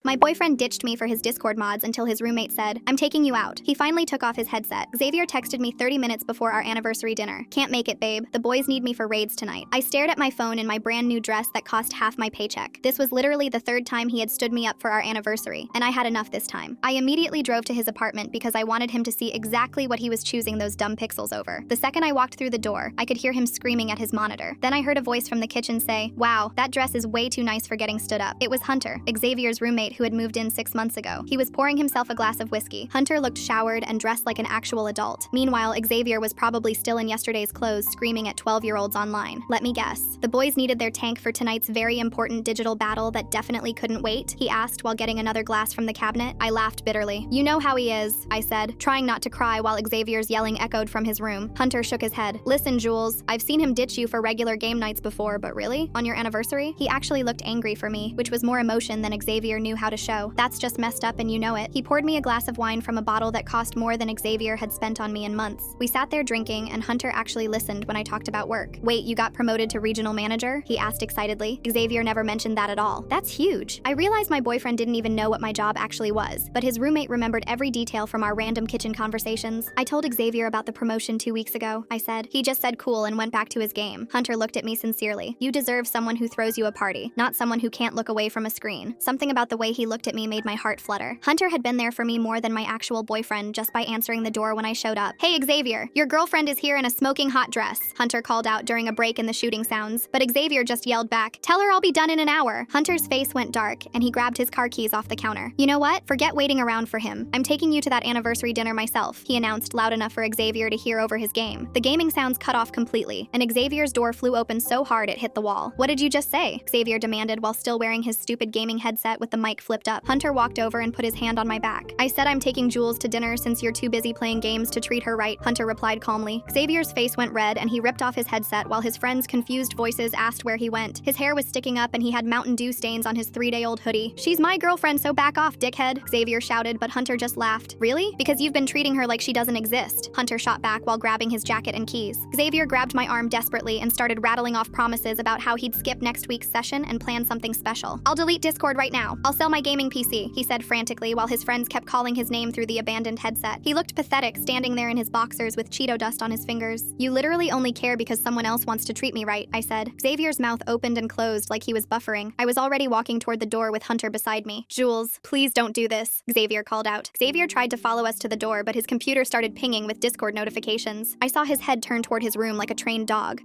My boyfriend ditched me for his Discord mods until his roommate said, "I'm taking you out." He finally took off his headset. Xavier texted me 30 minutes before our anniversary dinner. "Can't make it, babe. The boys need me for raids tonight." I stared at my phone in my brand new dress that cost half my paycheck. This was literally the third time he had stood me up for our anniversary, and I had enough this time. I immediately drove to his apartment because I wanted him to see exactly what he was choosing those dumb pixels over. The second I walked through the door, I could hear him screaming at his monitor. Then I heard a voice from the kitchen say, "Wow, that dress is way too nice for getting stood up." It was Hunter, Xavier's roommate who had moved in 6 months ago. He was pouring himself a glass of whiskey. Hunter looked showered and dressed like an actual adult. Meanwhile, Xavier was probably still in yesterday's clothes screaming at 12-year-olds online. Let me guess. The boys needed their tank for tonight's very important digital battle that definitely couldn't wait? He asked while getting another glass from the cabinet. I laughed bitterly. "You know how he is," I said, trying not to cry while Xavier's yelling echoed from his room. Hunter shook his head. "Listen, Jules, I've seen him ditch you for regular game nights before, but really? On your anniversary?" He actually looked angry for me, which was more emotion than Xavier knew how to show. "That's just messed up and you know it." He poured me a glass of wine from a bottle that cost more than Xavier had spent on me in months. We sat there drinking, and Hunter actually listened when I talked about work. "Wait, you got promoted to regional manager?" he asked excitedly. Xavier never mentioned that at all. That's huge. I realized my boyfriend didn't even know what my job actually was, but his roommate remembered every detail from our random kitchen conversations. "I told Xavier about the promotion 2 weeks ago," I said. "He just said cool and went back to his game." Hunter looked at me sincerely. "You deserve someone who throws you a party, not someone who can't look away from a screen." Something about the way he looked at me made my heart flutter. Hunter had been there for me more than my actual boyfriend just by answering the door when I showed up. "Hey Xavier, your girlfriend is here in a smoking hot dress," Hunter called out during a break in the shooting sounds, but Xavier just yelled back, "Tell her I'll be done in an hour." Hunter's face went dark, and he grabbed his car keys off the counter. "You know what? Forget waiting around for him. I'm taking you to that anniversary dinner myself," he announced loud enough for Xavier to hear over his game. The gaming sounds cut off completely, and Xavier's door flew open so hard it hit the wall. "What did you just say?" Xavier demanded while still wearing his stupid gaming headset with the mic flipped up. Hunter walked over and put his hand on my back. "I said I'm taking Jules to dinner since you're too busy playing games to treat her right," Hunter replied calmly. Xavier's face went red and he ripped off his headset while his friends' confused voices asked where he went. His hair was sticking up and he had Mountain Dew stains on his 3-day-old hoodie. "She's my girlfriend, so back off, dickhead," Xavier shouted, but Hunter just laughed. "Really? Because you've been treating her like she doesn't exist," Hunter shot back while grabbing his jacket and keys. Xavier grabbed my arm desperately and started rattling off promises about how he'd skip next week's session and plan something special. "I'll delete Discord right now. I'll sell my gaming PC," he said frantically while his friends kept calling his name through the abandoned headset. He looked pathetic standing there in his boxers with Cheeto dust on his fingers. "You literally only care because someone else wants to treat me right," I said. Xavier's mouth opened and closed like he was buffering. I was already walking toward the door with Hunter beside me. "Jules, please don't do this," Xavier called out. Xavier tried to follow us to the door, but his computer started pinging with Discord notifications. I saw his head turn toward his room like a trained dog.